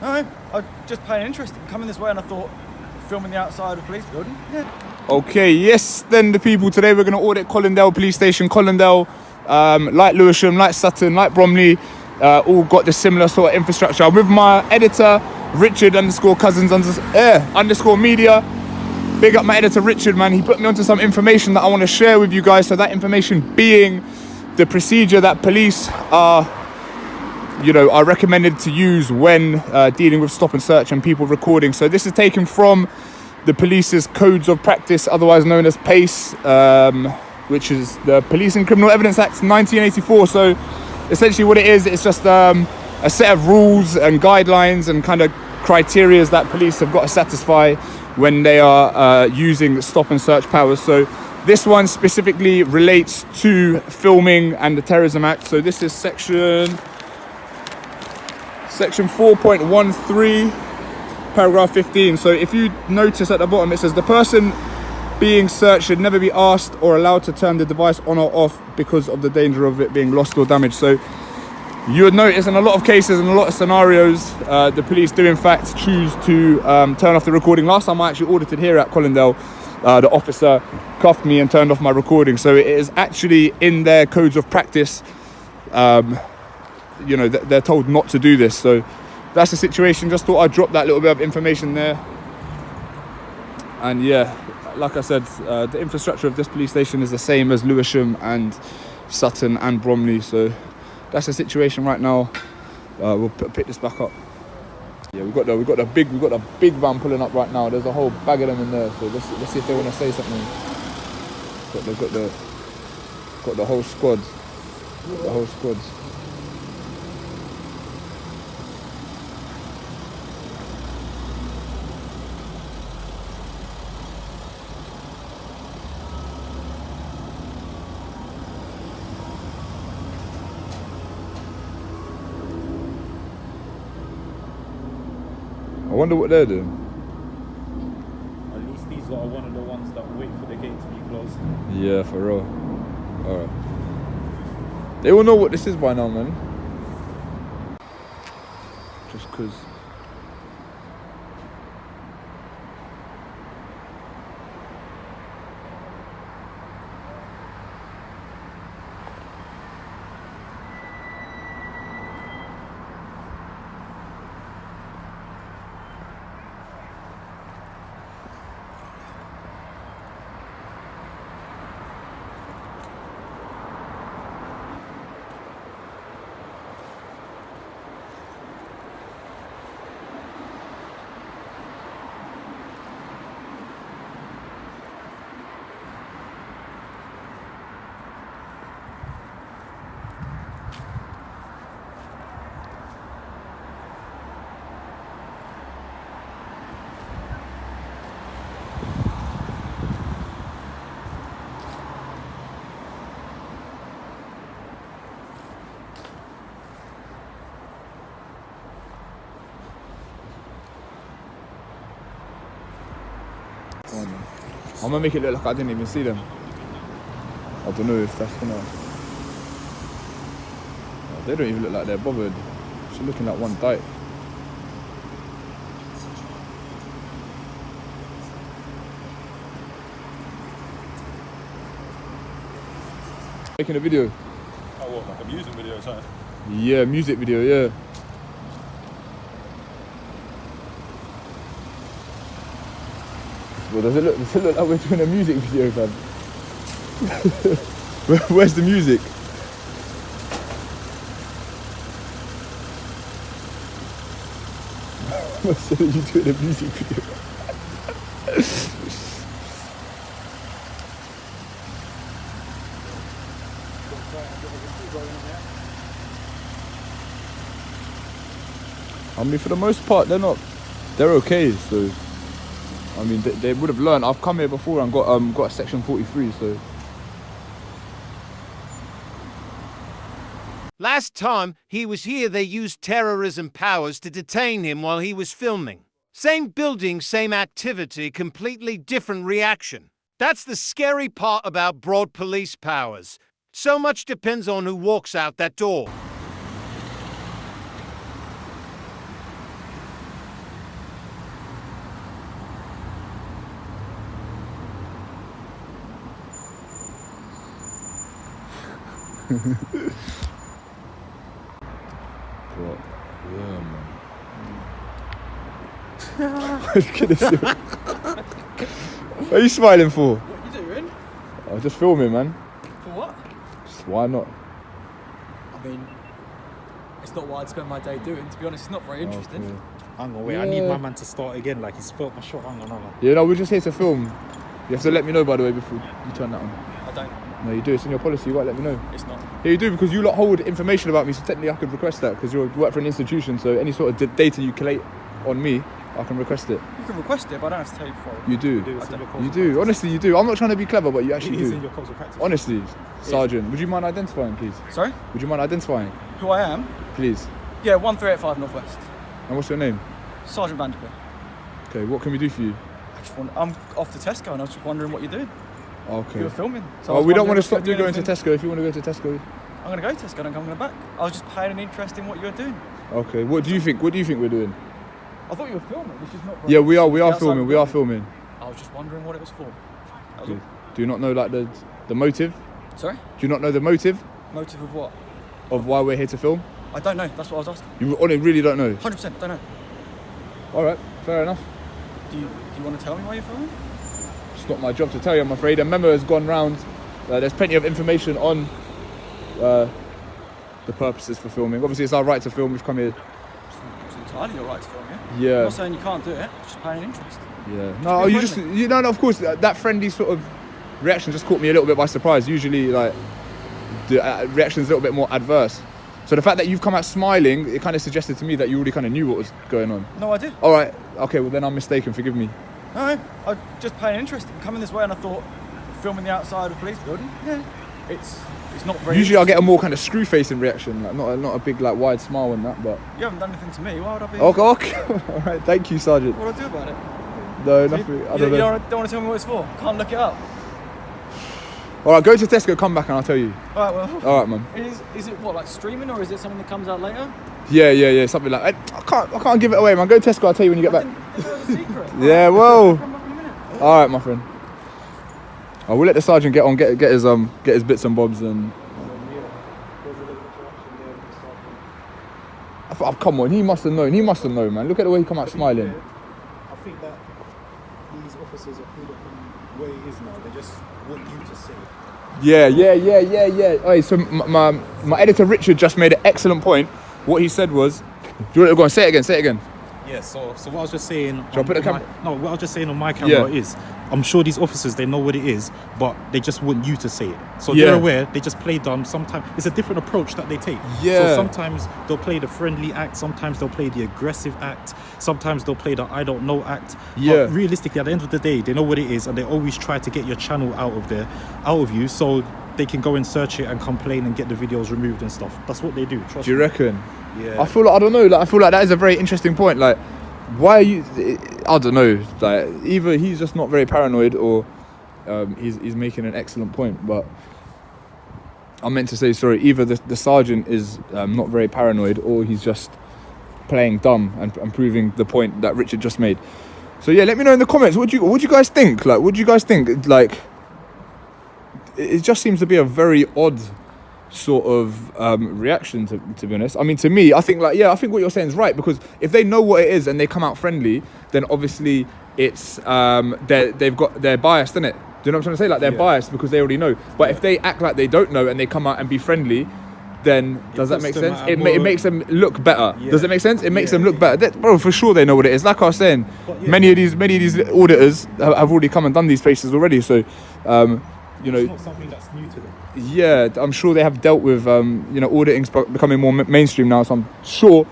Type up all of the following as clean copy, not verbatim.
No, I was just paying interest in coming this way and I thought, filming the outside of the police building. Yeah. Okay, yes, then the people. Today we're going to audit Colindale Police Station. Colindale, like Lewisham, like Sutton, like Bromley, all got the similar sort of infrastructure. I'm with my editor, Richard_Cousins_media. Big up my editor, Richard, man. He put me onto some information that I want to share with you guys. So that information being the procedure that police are recommended to use when dealing with stop and search and people recording. So this is taken from the police's codes of practice, otherwise known as PACE, which is the Police and Criminal Evidence Act 1984. So essentially what it is, it's just a set of rules and guidelines and kind of criteria that police have got to satisfy when they are using stop and search powers. So this one specifically relates to filming and the Terrorism Act. So this is section 4.13, paragraph 15. So if you notice at the bottom, it says the person being searched should never be asked or allowed to turn the device on or off because of the danger of it being lost or damaged. So you would notice in a lot of cases, in a lot of scenarios, the police do in fact choose to turn off the recording. Last time I actually audited here at Colindale, the officer cuffed me and turned off my recording. So it is actually in their codes of practice. They're told not to do this. So that's the situation. Just thought I'd drop that little bit of information there. And yeah, like I said, the infrastructure of this police station is the same as Lewisham and Sutton and Bromley. So that's the situation right now. We'll pick this back up. Yeah, we've got the big van pulling up right now. There's a whole bag of them in there. So let's see if they want to say something. Got the whole squad. The whole squad. I wonder what they're doing. At least these lot are one of the ones that wait for the gate to be closed. Yeah, for real. Alright. They all know what this is by now, man. Just cause. I'm gonna make it look like I didn't even see them. I don't know if that's gonna. They don't even look like they're bothered. She's looking like one dyke. Making a video. Oh, what, like a music video or something? Yeah, music video, yeah. Well, does it look like we're doing a music video, fam? Where's the music? What's you doing a music video? I mean, for the most part, they're okay, so. I mean, they would have learned. I've come here before and got a section 43, so. Last time he was here, they used terrorism powers to detain him while he was filming. Same building, same activity, completely different reaction. That's the scary part about broad police powers. So much depends on who walks out that door. What? Yeah, man. Look at this. What are you smiling for? What are you doing? I'm just filming, man. For what? Just, why not? I mean, it's not what I'd spend my day doing. To be honest, it's not very interesting. Okay. Hang on, wait, I need my man to start again. Like, he spoilt my shot. Hang on. Yeah, no, we're just here to film. You have to let me know, by the way, before you turn that on. I don't. No, you do. It's in your policy. You got to let me know. It's not. Yeah, you do, because you lot hold information about me, so technically I could request that, because you work for an institution, so any sort of data you collate on me, I can request it. You can request it, but I don't have to tell you before. You do. You do. Honestly, you do. I'm not trying to be clever, but you actually It is do. in your codes of practice. Honestly, Sergeant, would you mind identifying, please? Sorry? Would you mind identifying, Who I am? please? Yeah, 1385 Northwest. And what's your name? Sergeant Vanderbilt. Okay, what can we do for you? I'm off to Tesco and I was just wondering what you're doing. Okay. You were filming. So I Oh, was we don't wondering want to if stop you you're doing going to anything. Tesco. If you want to go to Tesco. I'm going to go to Tesco and I'm coming back. I was just paying an interest in what you were doing. Okay. What do you think? What do you think we're doing? I thought you were filming, which is not very Yeah, we are. We the are outside filming. of We are the filming. building. I was just wondering what it was for. That was Do, all. do you not know like the motive? Sorry? Do you not know the motive Motive of what? of why we're here to film? I don't know. That's what I was asking. You really don't know. 100% don't know. All right. Fair enough. Do you want to tell me why you're filming? It's not my job to tell you, I'm afraid. A memo has gone round. There's plenty of information on the purposes for filming. Obviously, it's our right to film. We've come here. It's entirely your right to film, yeah? I'm Yeah. not saying you can't do it. Just paying an interest. Yeah. No, be you just. friendly. No, of course. That friendly sort of reaction just caught me a little bit by surprise. Usually, like, the reaction's a little bit more adverse. So the fact that you've come out smiling, it kind of suggested to me that you already kind of knew what was going on. No, I did. All right. Okay. Well, then I'm mistaken. Forgive me. No, I was just paying interest. I'm coming this way and I thought, filming the outside of a police building? Yeah. It's not very Usually, I get a interesting. more kind of screw-facing reaction, like not a big like wide smile and that. But You haven't done anything to me. Why would I be? okay. All right. Thank you, Sergeant. What do I do about it? No, So nothing. I you don't know. don't want to tell me what it's for? Can't look it up. All right. Go to Tesco. Come back and I'll tell you. All right, well. All right, man. Is it what, like streaming, or is it something that comes out later? Yeah. Something like. I can't give it away, man. Go to Tesco. I'll tell you when you get back. That was a secret. Yeah. Whoa. Come back in a minute. All right, my friend. Oh, we'll let the sergeant get on, get his bits and bobs and. Oh, come on, he must have known. He must have known, man. Look at the way he come out smiling. I think that these officers are pulled up on where it is now. They just want you to say it. Yeah. Hey, so my editor Richard just made an excellent point. What he said was, do you want to go and say it again? Yeah, so what I was just saying. Shall I put the camera? What I was just saying on my camera Yeah. is, I'm sure these officers, they know what it is, but they just want you to say it. So Yeah. they're aware. They just play dumb. Sometimes it's a different approach that they take. Yeah. So sometimes they'll play the friendly act. Sometimes they'll play the aggressive act. Sometimes they'll play the I don't know act. Yeah. But realistically, at the end of the day, they know what it is, and they always try to get your channel out of you, so they can go and search it and complain and get the videos removed and stuff. That's what they do. Trust Do you me. reckon? Yeah. I feel like, I don't know. Like, I feel like that is a very interesting point. Like, why are you? I don't know. Like, either he's just not very paranoid, or he's making an excellent point. But I meant to say, sorry. Either the sergeant is not very paranoid, or he's just playing dumb and proving the point that Richard just made. So yeah, let me know in the comments. What do you guys think? Like, what do you guys think? Like, it just seems to be a very odd sort of reaction, to be honest. I mean, to me, I think what you're saying is right, because if they know what it is and they come out friendly, then obviously it's they're biased, isn't it? Do you know what I'm trying to say? Like, they're biased because they already know. But if they act like they don't know and they come out and be friendly, then does that make sense? It makes them look better. Yeah. Does it make sense? It makes them look better. Bro, for sure they know what it is. Like I was saying, But yeah. many of these auditors have already come and done these places already. So, you know. It's not something that's new to them. Yeah, I'm sure they have dealt with, auditing becoming more mainstream now. So I'm sure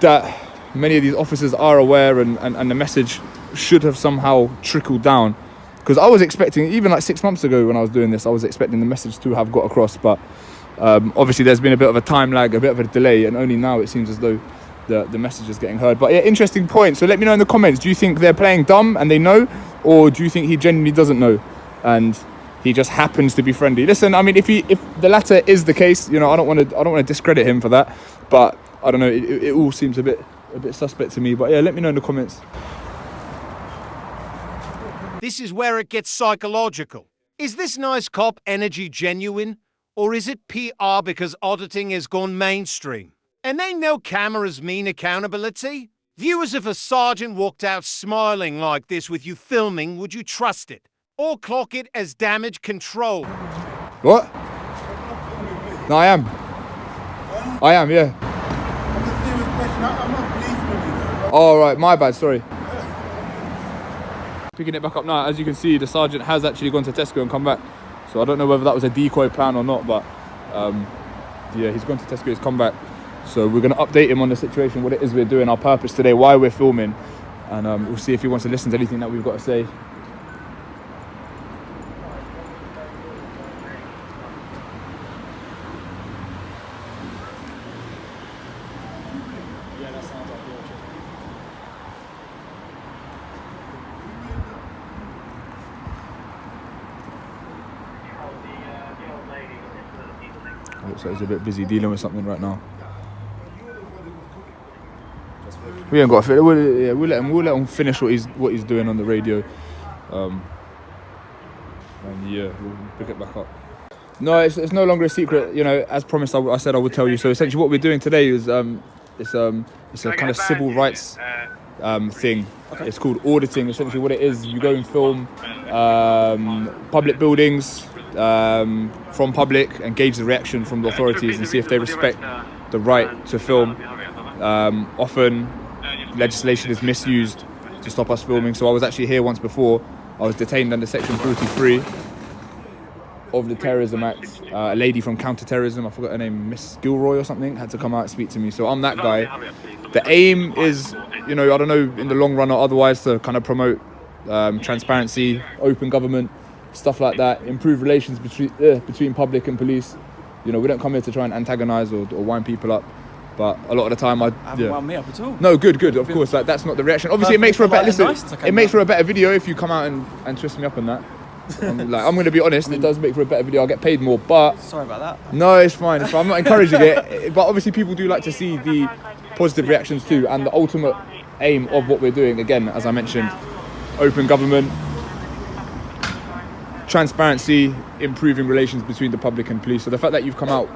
that many of these officers are aware, and the message should have somehow trickled down. Because I was expecting, even like 6 months ago when I was doing this, I was expecting the message to have got across. But obviously there's been a bit of a time lag, a bit of a delay, and only now it seems as though the message is getting heard. But yeah, interesting point. So let me know in the comments, do you think they're playing dumb and they know? Or do you think he genuinely doesn't know and he just happens to be friendly? Listen, I mean, if the latter is the case, I don't want to discredit him for that, but I don't know, it all seems a bit suspect to me. But yeah, let me know in the comments. This is where it gets psychological. Is this nice cop energy genuine? Or is it PR because auditing has gone mainstream? And they know cameras mean accountability? Viewers, if a sergeant walked out smiling like this with you filming, would you trust it? Or clock it as damage control? What? No, I am. I am, yeah. I'm not policeman. Oh, right, my bad, sorry. Picking it back up now, as you can see, the sergeant has actually gone to Tesco and come back. So I don't know whether that was a decoy plan or not, but yeah, he's gone to Tesco, he's come back. So we're going to update him on the situation, what it is we're doing, our purpose today, why we're filming, and we'll see if he wants to listen to anything that we've got to say. Looks like he's a bit busy dealing with something right now. We ain't got to. We'll let him finish what he's doing on the radio, and yeah, we'll pick it back up. No, it's no longer a secret. You know, as promised, I said I would tell you. So essentially, what we're doing today is it's a kind of civil rights thing. Okay. It's called auditing. Essentially, what it is, you go and film public buildings. From public and gauge the reaction from the authorities and see if they respect the right to film. Often legislation is misused to stop us filming, so I was actually here once before. I was detained under section 43 of the Terrorism Act. A lady from counter-terrorism, I forgot her name, Miss Gilroy or something, had to come out and speak to me, so I'm that guy. The aim is, you know, I don't know, in the long run or otherwise, to kind of promote transparency, open government, stuff like that, improve relations between public and police. You know, we don't come here to try and antagonise or wind people up, but a lot of the time I haven't wound me up at all. No, good. Of course, like, that's not the reaction. Obviously, it makes for a better it makes for a better video if you come out and twist me up on that. I'm going to be honest, it does make for a better video. I'll get paid more, but sorry about that. No, it's fine. I'm not encouraging it, but obviously people do like to see the positive reactions too, and the ultimate aim of what we're doing. Again, as I mentioned, open government. Transparency, improving relations between the public and police. So the fact that you've come out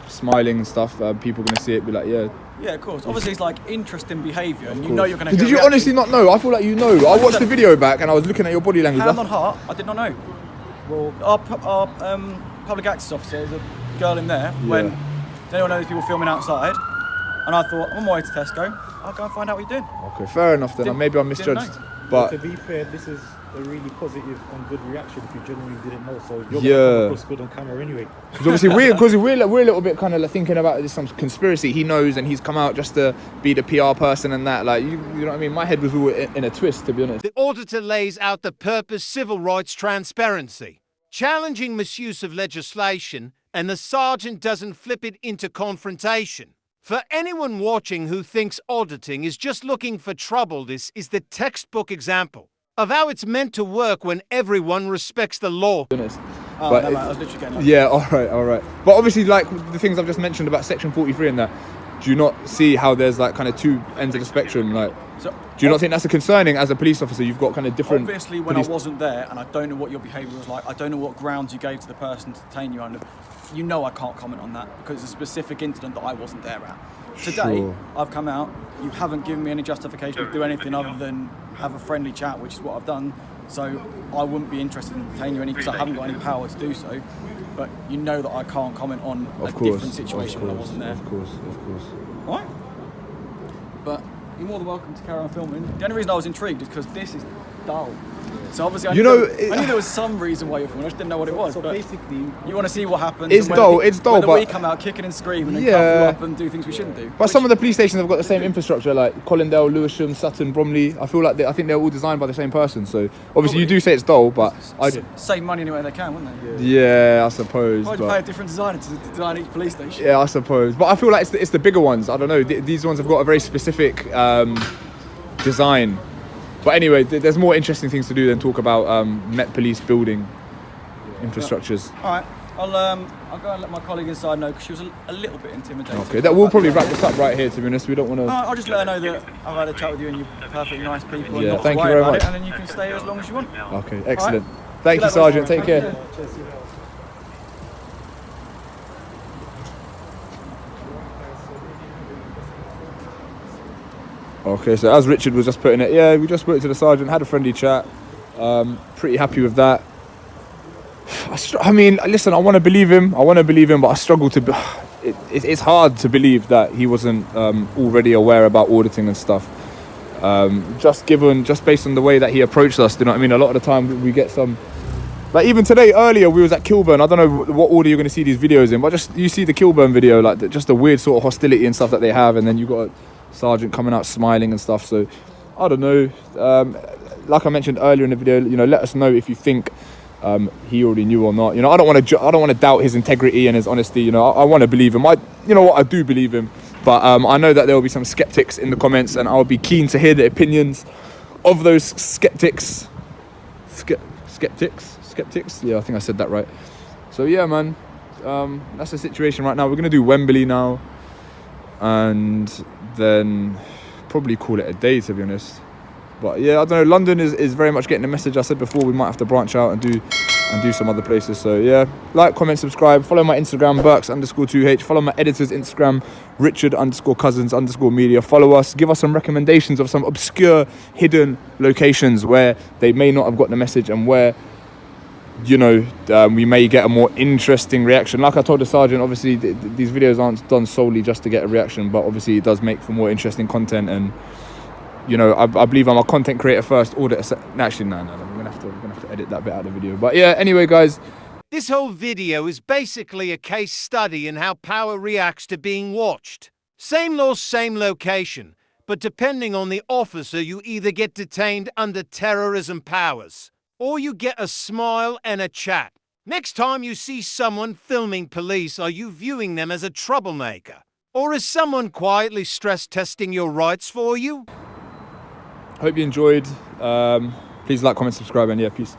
smiling and stuff, people are going to see it, be like, yeah, of course. Obviously, it's like interesting behaviour, and you know you're going to. Did you honestly not know? I feel like you know. I watched the video back, and I was looking at your body language. Hand on heart, I did not know. Well, our public access officer, there's a girl in there. When does anyone know there's people filming outside? And I thought, I'm on my way to Tesco. I'll go and find out what you're doing. Okay, fair enough then. Maybe I misjudged. But to be fair, this is a really positive and good reaction if you genuinely didn't know. So you're gonna come across good on camera anyway. Because obviously we're a little bit kind of like thinking about this some conspiracy. He knows, and he's come out just to be the PR person and that. Like you know what I mean. My head was all in a twist, to be honest. The auditor lays out the purpose: civil rights transparency, challenging misuse of legislation, and the sergeant doesn't flip it into confrontation. For anyone watching who thinks auditing is just looking for trouble, this is the textbook example of how it's meant to work when everyone respects the law. I was literally getting yeah, all right. But obviously, like the things I've just mentioned about section 43 and that, do you not see how there's like kind of two ends of the spectrum? Like, do you not think that's concerning as a police officer? You've got kind of different. Obviously, when I wasn't there, and I don't know what your behaviour was like, I don't know what grounds you gave to the person to detain you under. You know I can't comment on that because it's a specific incident that I wasn't there at. Today, I've come out, you haven't given me any justification to do anything other than have a friendly chat, which is what I've done. So I wouldn't be interested in detaining you any because I haven't got any power to do so. But you know that I can't comment on a different situation when I wasn't there. Of course. All right? But you're more than welcome to carry on filming. The only reason I was intrigued is because this is dull. So obviously I knew there was some reason why you're filming. I just didn't know what it was. So but basically, you want to see what happens. It's dull, whether but we come out kicking and screaming and cuff you up and do things we shouldn't do. But some of the police stations have got the same infrastructure, like Colindale, Lewisham, Sutton, Bromley. I feel like I think they're all designed by the same person. So obviously you do say it's dull, but save money any way they can, wouldn't they? Yeah, I suppose. Why'd you pay a different designer to design each police station? Yeah, I suppose. But I feel like it's the bigger ones. I don't know. These ones have got a very specific design. But anyway, there's more interesting things to do than talk about Met Police building infrastructures. All right, I'll go and let my colleague inside know because she was a little bit intimidated. Okay, we'll probably wrap this up right here. To be honest, we don't want to. I'll just let her know that I've had a chat with you and you're perfectly nice people. Yeah, and not thank to you worry very about much. it, and then you can stay as long as you want. Okay, excellent. Right. Thank you, Sergeant. Take care. cheers. Okay, so as Richard was just putting it, yeah, we just spoke to the sergeant, had a friendly chat. Pretty happy with that. I mean, listen, I want to believe him, but I struggle to. It's hard to believe that he wasn't already aware about auditing and stuff. Just based on the way that he approached us, you know what I mean? A lot of the time we get some. Like even today, earlier, we was at Kilburn. I don't know what order you're going to see these videos in, but just you see the Kilburn video, like just the weird sort of hostility and stuff that they have, and then you got a sergeant coming out smiling and stuff. So I don't know. Like I mentioned earlier in the video, you know, let us know if you think he already knew or not. You know, I don't want to doubt his integrity and his honesty. You know, I want to believe him. You know what, I do believe him. But I know that there will be some skeptics in the comments, and I'll be keen to hear the opinions of those skeptics. Skeptics? Yeah, I think I said that right. So yeah, man, that's the situation right now. We're gonna do Wembley now, and then probably call it a day, to be honest. But yeah, I don't know. London is very much getting the message. I said before, we might have to branch out and do some other places. So yeah, like, comment, subscribe, follow my Instagram, Burks_2H, follow my editor's Instagram, Richard_Cousins_media. Follow us, give us some recommendations of some obscure, hidden locations where they may not have got the message and where, you know, we may get a more interesting reaction. Like I told the sergeant, obviously these videos aren't done solely just to get a reaction, but obviously it does make for more interesting content. And you know, I believe I'm a content creator first, auditor actually, no, we're gonna have to edit that bit out of the video. But yeah, anyway, guys. This whole video is basically a case study in how power reacts to being watched. Same law, same location, but depending on the officer, you either get detained under terrorism powers, or you get a smile and a chat. Next time you see someone filming police, are you viewing them as a troublemaker? Or is someone quietly stress testing your rights for you? Hope you enjoyed. Please like, comment, subscribe, and yeah, peace.